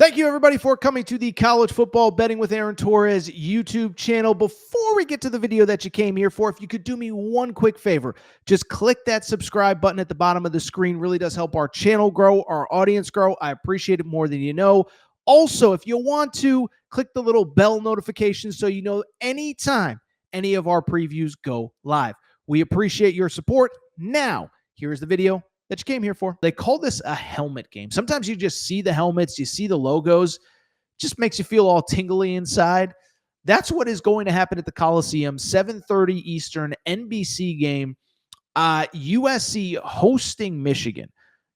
Thank you, everybody, for coming to the College Football Betting with Aaron Torres YouTube channel. Before we get to the video that you came here for, if you could do me one quick favor, just click that subscribe button at the bottom of the screen. Really does help our channel grow, our audience grow. I appreciate it more than you know. Also, if you want to, click the little bell notification so you know anytime any of our previews go live. We appreciate your support. Now, here's the video that you came here for. They call this a helmet game. Sometimes you just see the helmets, you see the logos, just makes you feel all tingly inside. That's what is going to happen at the Coliseum. 7:30 Eastern, NBC game. USC hosting Michigan.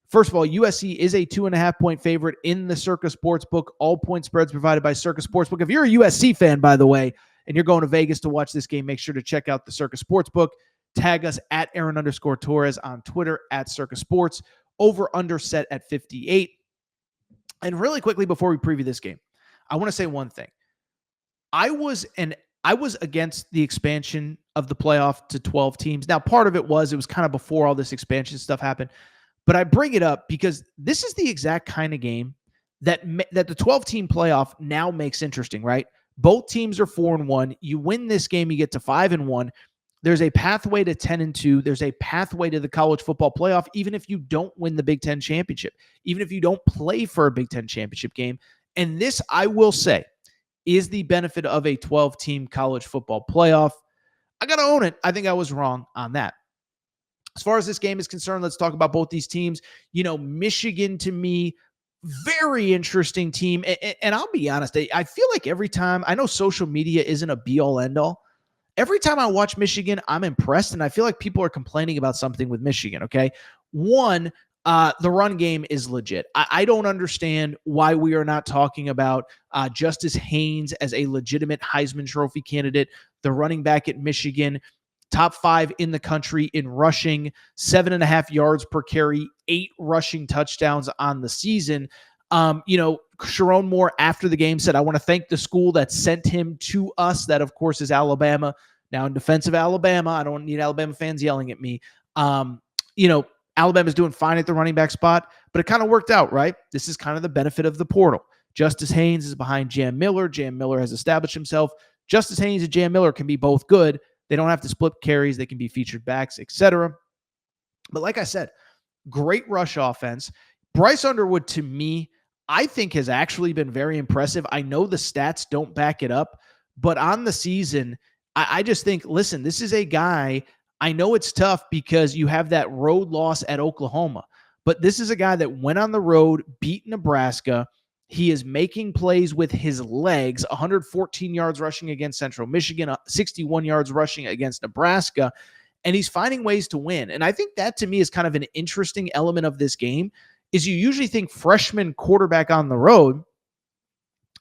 First of all, USC is a 2.5-point favorite in the Circa Sportsbook. All point spreads provided by Circa Sportsbook. If you're a USC fan, by the way, and you're going to Vegas to watch this game, make sure to check out the Circa Sportsbook. Tag us at Aaron_Torres on Twitter at Circa Sports. Over under set at 58. And really quickly before we preview this game, I want to say one thing. I was against the expansion of the playoff to 12 teams. Now, part of it was kind of before all this expansion stuff happened. But I bring it up because this is the exact kind of game that the 12-team playoff now makes interesting, right? Both teams are 4-1. You win this game, you get to 5-1. There's a pathway to 10-2. There's a pathway to the college football playoff, even if you don't win the Big Ten championship, even if you don't play for a Big Ten championship game. And this, I will say, is the benefit of a 12-team college football playoff. I got to own it. I think I was wrong on that. As far as this game is concerned, let's talk about both these teams. You know, Michigan, to me, very interesting team. And I'll be honest, I feel like every time, I know social media isn't a be-all, end-all. Every time I watch Michigan, I'm impressed, and I feel like people are complaining about something with Michigan, okay? One, the run game is legit. I don't understand why we are not talking about Justice Haynes as a legitimate Heisman Trophy candidate, the running back at Michigan, top 5 in the country in rushing, 7.5 yards per carry, 8 rushing touchdowns on the season. Sharon Moore after the game said, I want to thank the school that sent him to us. That, of course, is Alabama. Now, in defense of Alabama, I don't need Alabama fans yelling at me. Alabama's doing fine at the running back spot, but it kind of worked out, right? This is kind of the benefit of the portal. Justice Haynes is behind Jam Miller. Jam Miller has established himself. Justice Haynes and Jam Miller can be both good. They don't have to split carries. They can be featured backs, etc. But like I said, great rush offense. Bryce Underwood, to me, I think has actually been very impressive. I know the stats don't back it up, but on the season, I just think, listen, this is a guy, I know it's tough because you have that road loss at Oklahoma, but this is a guy that went on the road, beat Nebraska. He is making plays with his legs, 114 yards rushing against Central Michigan, 61 yards rushing against Nebraska, and he's finding ways to win. And I think that, to me, is kind of an interesting element of this game, is you usually think freshman quarterback on the road,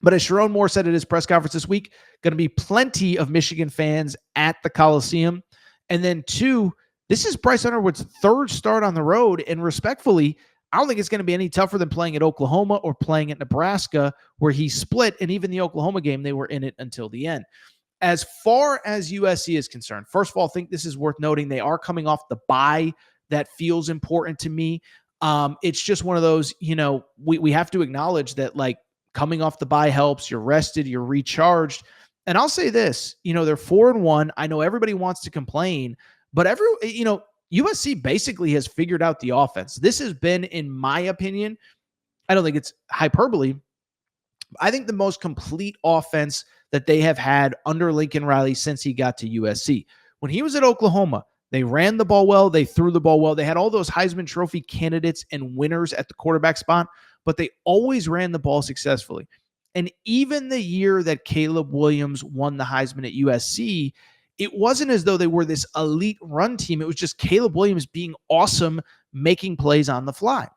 but as Sharon Moore said at his press conference this week, going to be plenty of Michigan fans at the Coliseum. And then 2, this is Bryce Underwood's 3rd start on the road, and respectfully, I don't think it's going to be any tougher than playing at Oklahoma or playing at Nebraska, where he split, and even the Oklahoma game, they were in it until the end. As far as USC is concerned, first of all, I think this is worth noting. They are coming off the bye. That feels important to me. It's just one of those, we have to acknowledge that, like, coming off the bye helps. You're rested, you're recharged. And I'll say this, they're 4-1. I know everybody wants to complain, but USC basically has figured out the offense. This has been, in my opinion, I don't think it's hyperbole, I think the most complete offense that they have had under Lincoln Riley since he got to USC. When he was at Oklahoma, they ran the ball well. They threw the ball well. They had all those Heisman Trophy candidates and winners at the quarterback spot, but they always ran the ball successfully. And even the year that Caleb Williams won the Heisman at USC, it wasn't as though they were this elite run team. It was just Caleb Williams being awesome, making plays on the fly.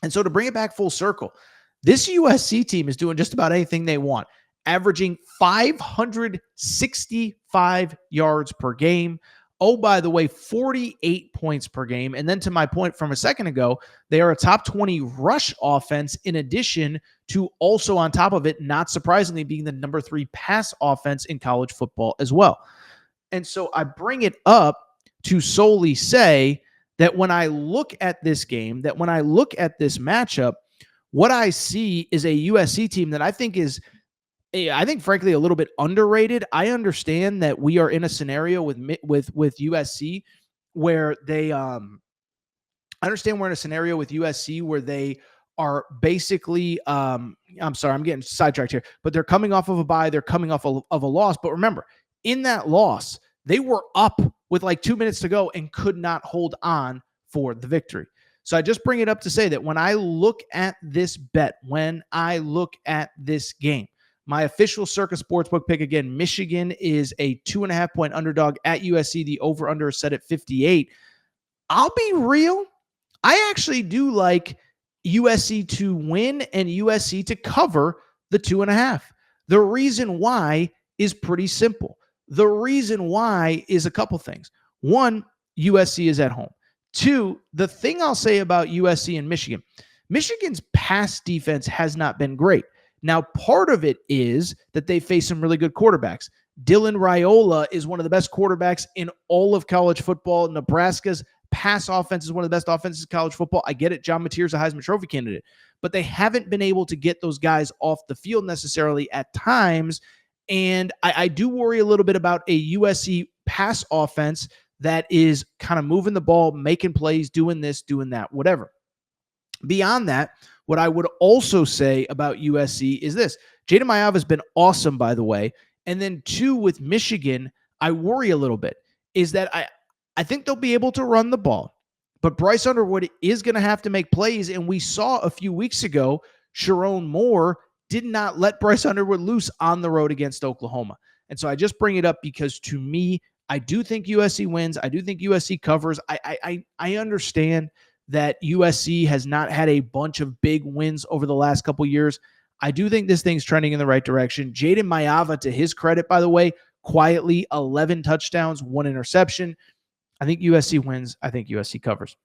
And so to bring it back full circle, this USC team is doing just about anything they want, averaging 565 yards per game. Oh, by the way, 48 points per game. And then to my point from a second ago, they are a top 20 rush offense, in addition to also on top of it, not surprisingly, being the number 3 pass offense in college football as well. And so I bring it up to solely say that when I look at this game, that when I look at this matchup, what I see is a USC team that I think is, I think, frankly, a little bit underrated. I understand that we are in a scenario with USC where they I understand we're in a scenario with USC where they are basically, I'm sorry, I'm getting sidetracked here, but they're coming off of a bye. They're coming off of a loss. But remember, in that loss, they were up with like 2 minutes to go and could not hold on for the victory. So I just bring it up to say that when I look at this bet, when I look at this game, my official Circa Sportsbook pick, again, Michigan is a 2.5-point underdog at USC. The over-under is set at 58. I'll be real. I actually do like USC to win and USC to cover the 2.5. The reason why is pretty simple. The reason why is a couple things. One, USC is at home. Two, the thing I'll say about USC and Michigan, Michigan's pass defense has not been great. Now, part of it is that they face some really good quarterbacks. Dylan Raiola is one of the best quarterbacks in all of college football. Nebraska's pass offense is one of the best offenses in college football. I get it. John Mateer's a Heisman Trophy candidate, but they haven't been able to get those guys off the field necessarily at times. And I do worry a little bit about a USC pass offense that is kind of moving the ball, making plays, doing this, doing that, whatever. Beyond that, what I would also say about USC is this. Jaden Mayava has been awesome, by the way. And then two, with Michigan, I worry a little bit, is that I think they'll be able to run the ball, but Bryce Underwood is going to have to make plays. And we saw a few weeks ago, Sharon Moore did not let Bryce Underwood loose on the road against Oklahoma. And so I just bring it up because, to me, I do think USC wins. I do think USC covers. I understand that USC has not had a bunch of big wins over the last couple years. I do think this thing's trending in the right direction. Jaden Mayava, to his credit, by the way, quietly 11 touchdowns, 1 interception. I think USC wins. I think USC covers.